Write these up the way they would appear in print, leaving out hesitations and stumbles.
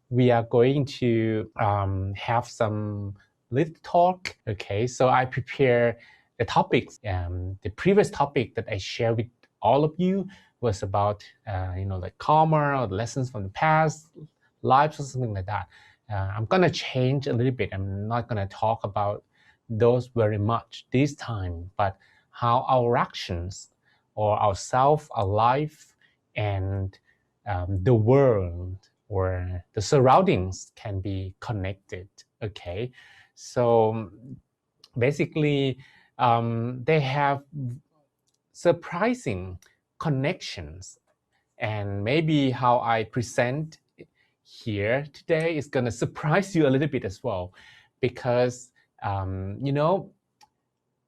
We are going to have some little talk. Okay, so I prepare the topics. The previous topic that I shared with all of you was about like karma or the lessons from the past lives or something like that. I'm gonna change a little bit. I'm not gonna talk about those very much this time, but how our actions or ourself, our life, and the world or the surroundings can be connected. Okay, so basically they have surprising connections, and maybe how I present here today is going to surprise you a little bit as well, because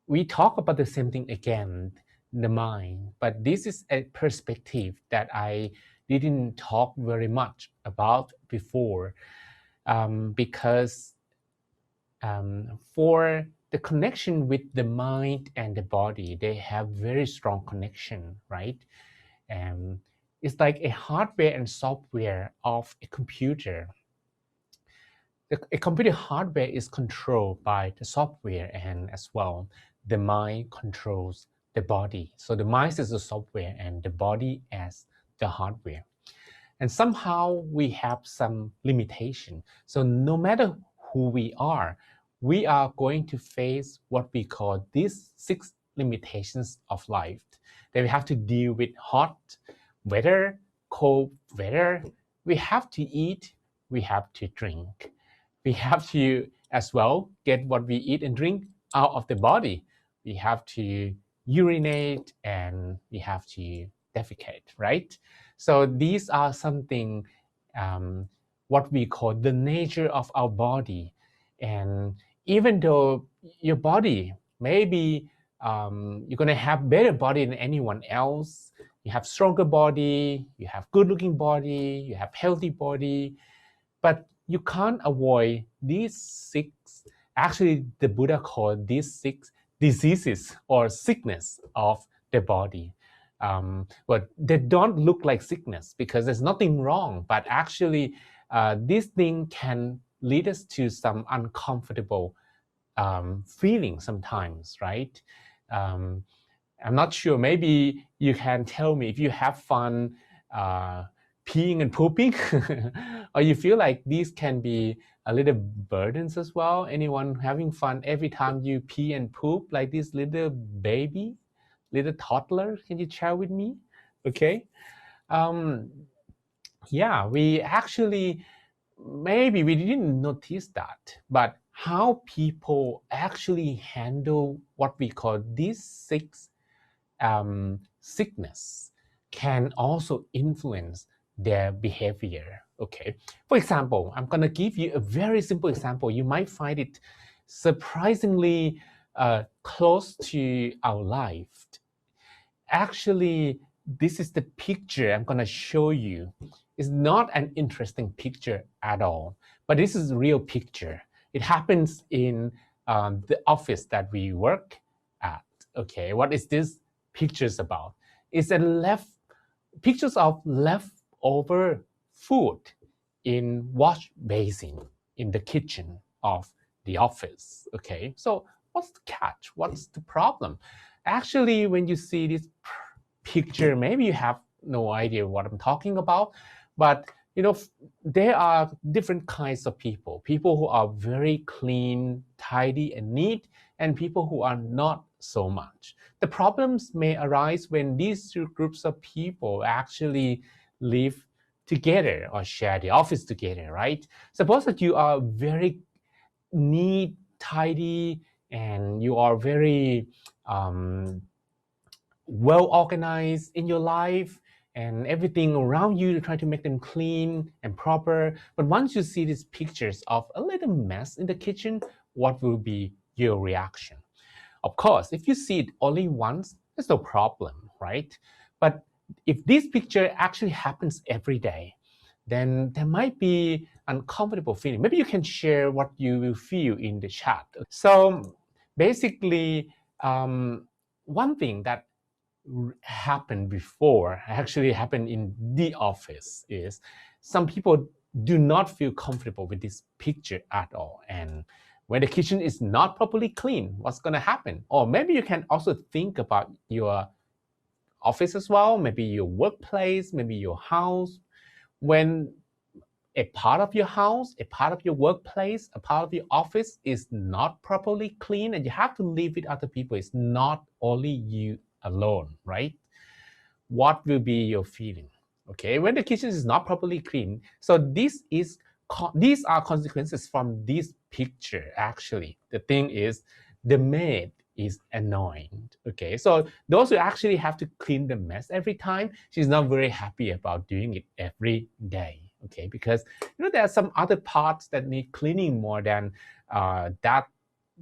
we talk about the same thing again, the mind, but this is a perspective that I didn't talk very much about before, because for the connection with the mind and the body, they have very strong connection, right? It's like a hardware and software of a computer. A computer hardware is controlled by the software, and as well, the mind controls the body. So the mind is the software and the body as the hardware. And somehow we have some limitation. So no matter who we are going to face what we call these 6 limitations of life. That we have to deal with hot weather, cold weather. We have to eat, we have to drink. We have to as well get what we eat and drink out of the body. We have to urinate and we have to defecate, right? So these are something what we call the nature of our body. And even though your body, maybe you're going to have better body than anyone else, you have stronger body, you have good looking body, you have healthy body, but you can't avoid these 6, actually the Buddha called these 6 diseases or sickness of the body. But they don't look like sickness because there's nothing wrong, but actually this thing can lead us to some uncomfortable feeling sometimes, right? I'm not sure, maybe you can tell me if you have fun peeing and pooping or you feel like these can be a little burdens as well. Anyone having fun every time you pee and poop like this little baby, little toddler? Can you share with me? Okay. Yeah, we actually, maybe we didn't notice that, but how people actually handle what we call these 6 sickness can also influence their behavior. Okay, for example, I'm going to give you a very simple example. You might find it surprisingly close to our life. Actually, this is the picture I'm going to show you. It's not an interesting picture at all, but this is a real picture. It happens in the office that we work at. Okay, what is this pictures about? It's pictures of leftover food in wash basin in the kitchen of the office. Okay, so what's the catch? What's the problem? Actually, when you see this picture, maybe you have no idea what I'm talking about, but there are different kinds of people who are very clean, tidy, and neat, and people who are not so much. The problems may arise when these 2 groups of people actually live together or share the office together, right? Suppose that you are very neat, tidy, and you are very well organized in your life, and everything around you, to try to make them clean and proper. But once you see these pictures of a little mess in the kitchen, what will be your reaction? Of course, if you see it only once, there's no problem, right? But if this picture actually happens every day, then there might be uncomfortable feeling. Maybe you can share what you will feel in the chat. So basically, one thing that happened before, actually happened in the office, is some people do not feel comfortable with this picture at all. And when the kitchen is not properly clean, what's going to happen? Or maybe you can also think about your office as well, maybe your workplace, maybe your house. When a part of your house, a part of your workplace, a part of your office is not properly clean and you have to live with other people, it's not only you alone, right? What will be your feeling? Okay, when the kitchen is not properly clean. So these are consequences from this picture. Actually, the thing is, the maid is annoying. Okay, so those who actually have to clean the mess every time, she's not very happy about doing it every day. Okay, because there are some other parts that need cleaning more than that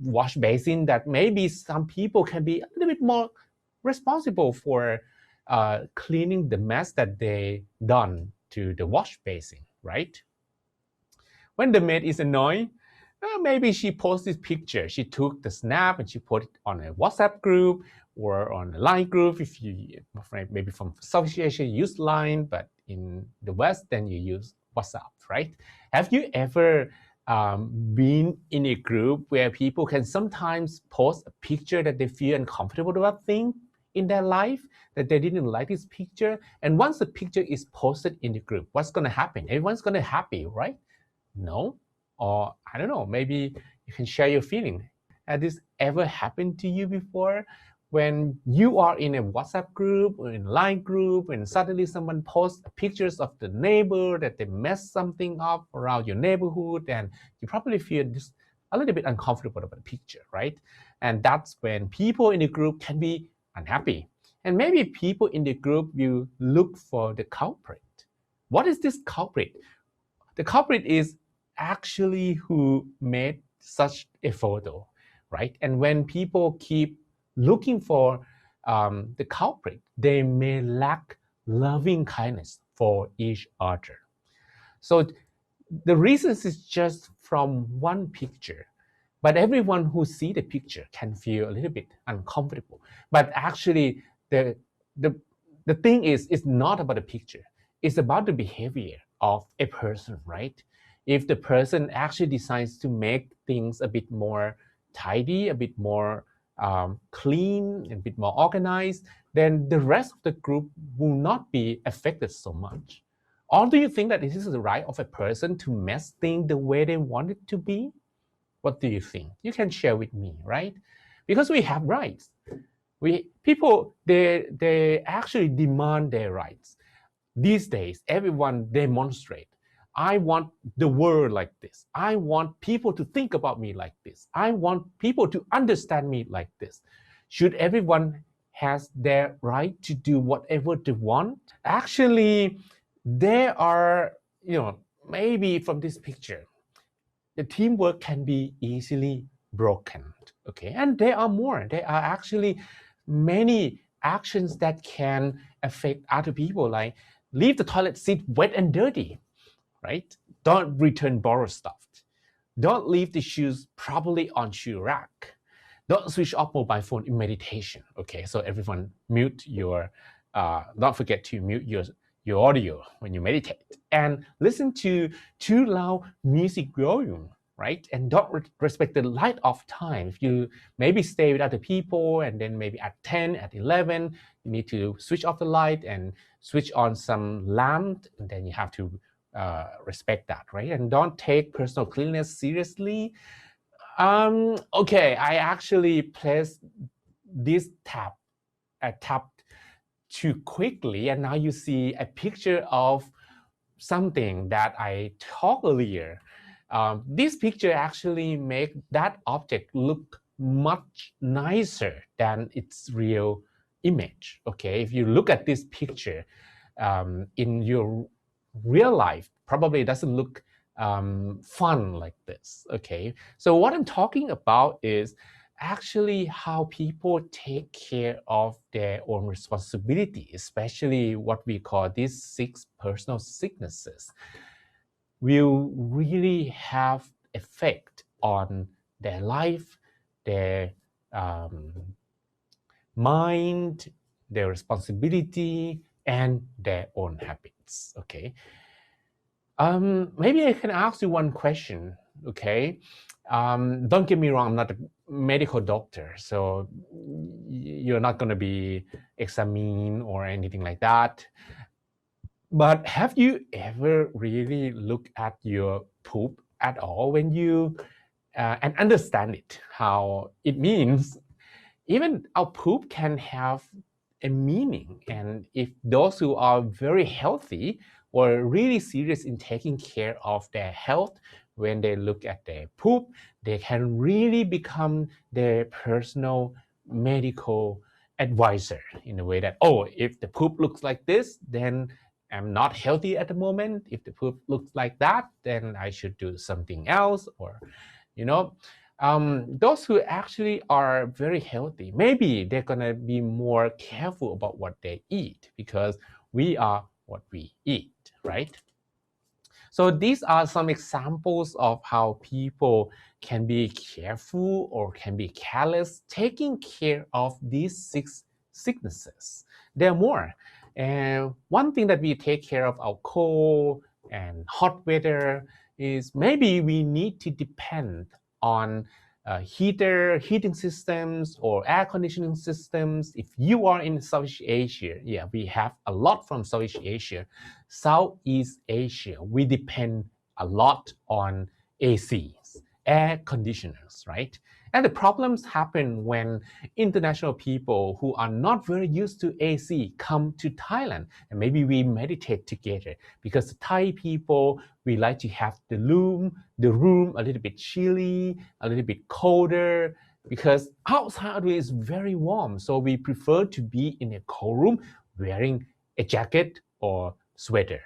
wash basin, that maybe some people can be a little bit more responsible for cleaning the mess that they done to the wash basin, right? When the maid is annoyed, maybe she posts this picture. She took the snap and she put it on a WhatsApp group or on a Line group. If you, maybe from Southeast Asia, you use Line, but in the West, then you use WhatsApp, right? Have you ever been in a group where people can sometimes post a picture that they feel uncomfortable about thing in their life, that they didn't like this picture? And once the picture is posted in the group, what's going to happen? Everyone's going to be happy, right? No? Or I don't know, maybe you can share your feeling. Has this ever happened to you before? When you are in a WhatsApp group or in a Line group and suddenly someone posts pictures of the neighbor that they messed something up around your neighborhood, and you probably feel just a little bit uncomfortable about the picture, right? And that's when people in the group can be unhappy. And maybe people in the group will look for the culprit. What is this culprit? The culprit is actually who made such a photo, right? And when people keep looking for the culprit, they may lack loving kindness for each other. So the reasons is just from one picture, but everyone who see the picture can feel a little bit uncomfortable. But actually, the the the thing is, it's not about the picture. It's about the behavior of a person, right? If the person actually decides to make things a bit more tidy, a bit more clean, a bit more organized, then the rest of the group will not be affected so much. Or do you think that this is the right of a person to mess things the way they want it to be? What do you think? You can share with me, right? Because we have rights. People they actually demand their rights. These days, everyone demonstrate. I want the world like this. I want people to think about me like this. I want people to understand me like this. Should everyone has their right to do whatever they want? Actually, there are, maybe from this picture, the teamwork can be easily broken. Okay, and there are more. There are actually many actions that can affect other people, like leave the toilet seat wet and dirty, right? Don't return borrowed stuff. Don't leave the shoes properly on shoe rack. Don't switch off mobile phone in meditation. Okay, so everyone mute your, don't forget to mute your audio when you meditate, and listen to too loud music volume, right? And don't respect the light off time. If you maybe stay with other people and then maybe at 10, at 11, you need to switch off the light and switch on some lamp, and then you have to respect that, right? And don't take personal cleanliness seriously. Okay, I actually placed this tab, I tapped too quickly, and now you see a picture of something that I talked earlier. This picture actually make that object look much nicer than its real image. Okay, if you look at this picture in your real life, probably it doesn't look fun like this. Okay, so what I'm talking about is actually how people take care of their own responsibility, especially what we call these 6 personal sicknesses, will really have effect on their life, their mind, their responsibility, and their own habits. Okay. Maybe I can ask you one question. Okay. Don't get me wrong, I'm not a medical doctor, so you're not going to be examined or anything like that. But have you ever really looked at your poop at all when you and understand it, how it means? Even our poop can have a meaning. And if those who are very healthy or really serious in taking care of their health, when they look at their poop, they can really become their personal medical advisor in a way that, oh, if the poop looks like this, then I'm not healthy at the moment. If the poop looks like that, then I should do something else. Or, you know, those who actually are very healthy, maybe they're gonna be more careful about what they eat, because we are what we eat, right? So these are some examples of how people can be careful or can be careless taking care of these 6 sicknesses. There are more. And one thing that we take care of our cold and hot weather is maybe we need to depend on heating systems or air conditioning systems. If you are in Southeast Asia, yeah, we have a lot from Southeast Asia. Southeast Asia, we depend a lot on ACs, air conditioners, right? And the problems happen when international people who are not very used to AC come to Thailand, and maybe we meditate together, because the Thai people, we like to have the room a little bit chilly, a little bit colder, because outside is very warm. So we prefer to be in a cold room wearing a jacket or sweater.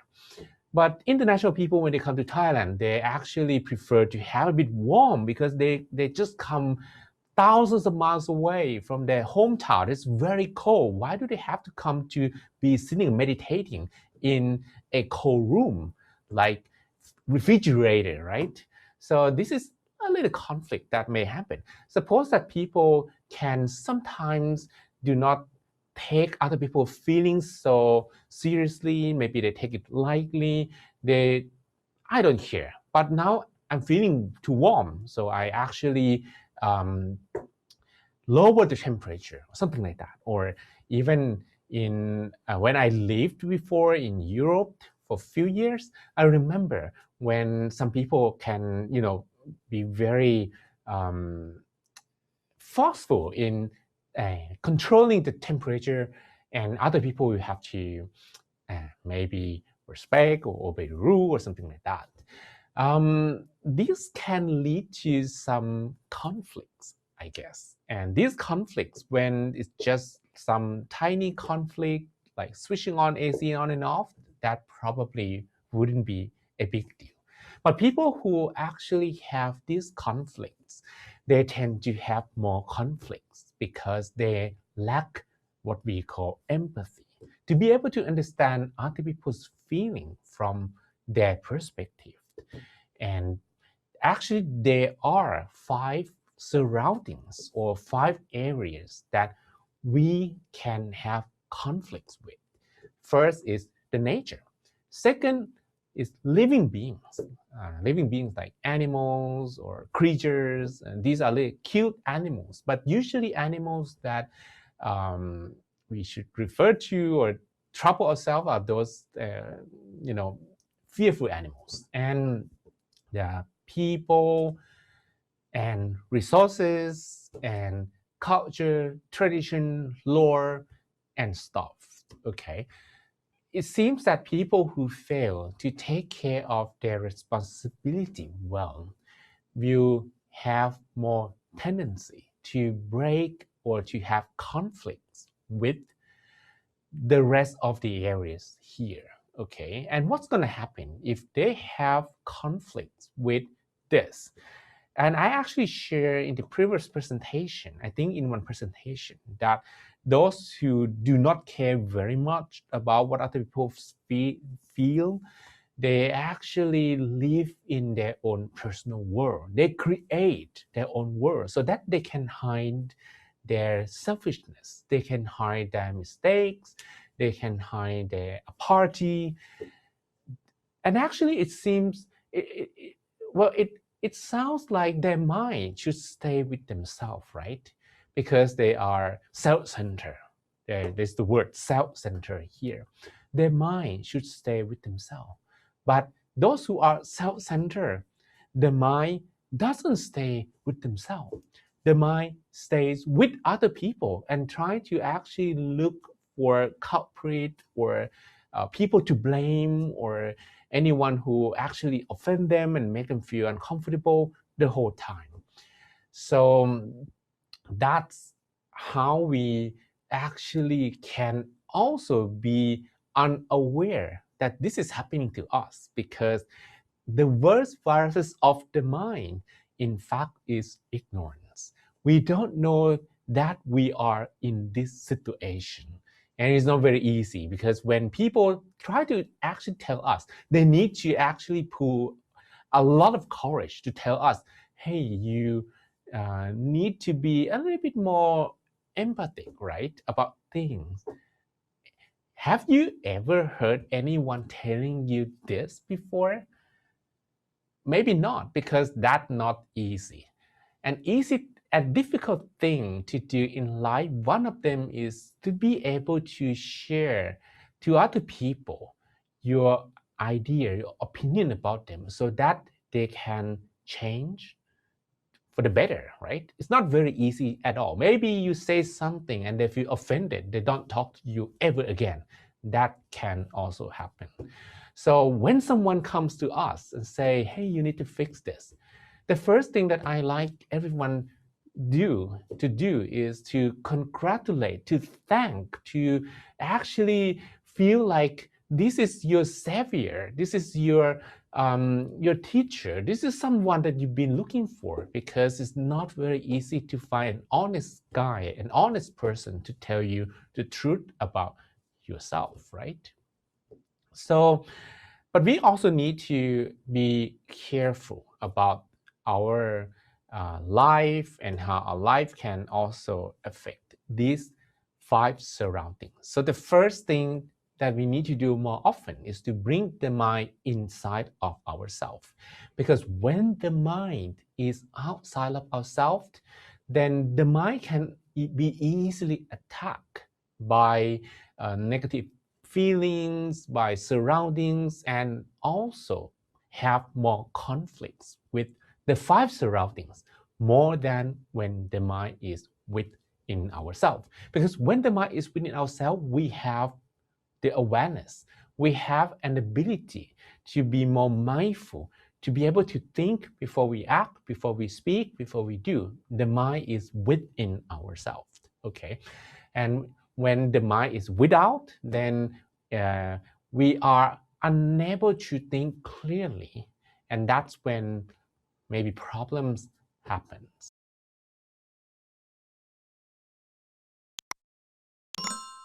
But international people, when they come to Thailand, they actually prefer to have a bit warm, because they just come thousands of miles away from their hometown. It's very cold. Why do they have to come to be sitting meditating in a cold room like refrigerator, right? So this is a little conflict that may happen. Suppose that people can sometimes do not take other people's feelings so seriously. Maybe they take it lightly. I don't care. But now I'm feeling too warm, so I actually lower the temperature, or something like that. Or even in when I lived before in Europe for a few years, I remember when some people can, be very forceful in controlling the temperature, and other people will have to maybe respect or obey the rule or something like that. This can lead to some conflicts, I guess. And these conflicts, when it's just some tiny conflict, like switching on AC on and off, that probably wouldn't be a big deal. But people who actually have these conflicts, they tend to have more conflicts because they lack what we call empathy, to be able to understand other people's feeling from their perspective. And actually, there are 5 surroundings or 5 areas that we can have conflicts with. First is the nature. Second is living beings. Living beings like animals or creatures. And these are really cute animals, but usually animals that we should refer to or trouble ourselves are those, fearful animals. And there are people and resources and culture, tradition, lore, and stuff. Okay. It seems that people who fail to take care of their responsibility well will have more tendency to break or to have conflicts with the rest of the areas here. Okay, and what's going to happen if they have conflicts with this? And I actually share in the previous presentation, I think in one presentation, that those who do not care very much about what other people feel, they actually live in their own personal world. They create their own world so that they can hide their selfishness. They can hide their mistakes. They can hide their apathy. And actually, it seems, it sounds like their mind should stay with themselves, right? Because they are self-centered. There's the word self-centered here. Their mind should stay with themselves. But those who are self-centered, the mind doesn't stay with themselves. The mind stays with other people and try to actually look for culprit or people to blame or anyone who actually offend them and make them feel uncomfortable the whole time. So that's how we actually can also be unaware that this is happening to us, because the worst viruses of the mind, in fact, is ignorance. We don't know that we are in this situation. And it's not very easy, because when people try to actually tell us, they need to actually pull a lot of courage to tell us, hey, you need to be a little bit more empathic, right, about things. Have you ever heard anyone telling you this before? Maybe not, because that's not easy. A difficult thing to do in life, one of them is to be able to share to other people your idea, your opinion about them, so that they can change for the better, right? It's not very easy at all. Maybe you say something and they feel offended, they don't talk to you ever again. That can also happen. So when someone comes to us and say, hey, you need to fix this, the first thing that I like everyone to do is to congratulate, to thank, to actually feel like this is your savior, this is your teacher, this is someone that you've been looking for, because it's not very easy to find an honest guy, an honest person to tell you the truth about yourself, right? So, but we also need to be careful about our life and how our life can also affect these 5 surroundings. So the first thing that we need to do more often is to bring the mind inside of ourselves. Because when the mind is outside of ourselves, then the mind can be easily attacked by negative feelings, by surroundings, and also have more conflicts with the 5 surroundings more than when the mind is within ourselves. Because when the mind is within ourselves, we have the awareness, we have an ability to be more mindful, to be able to think before we act, before we speak, before we do. The mind is within ourselves, okay? And when the mind is without, then we are unable to think clearly. And that's when maybe problems happen.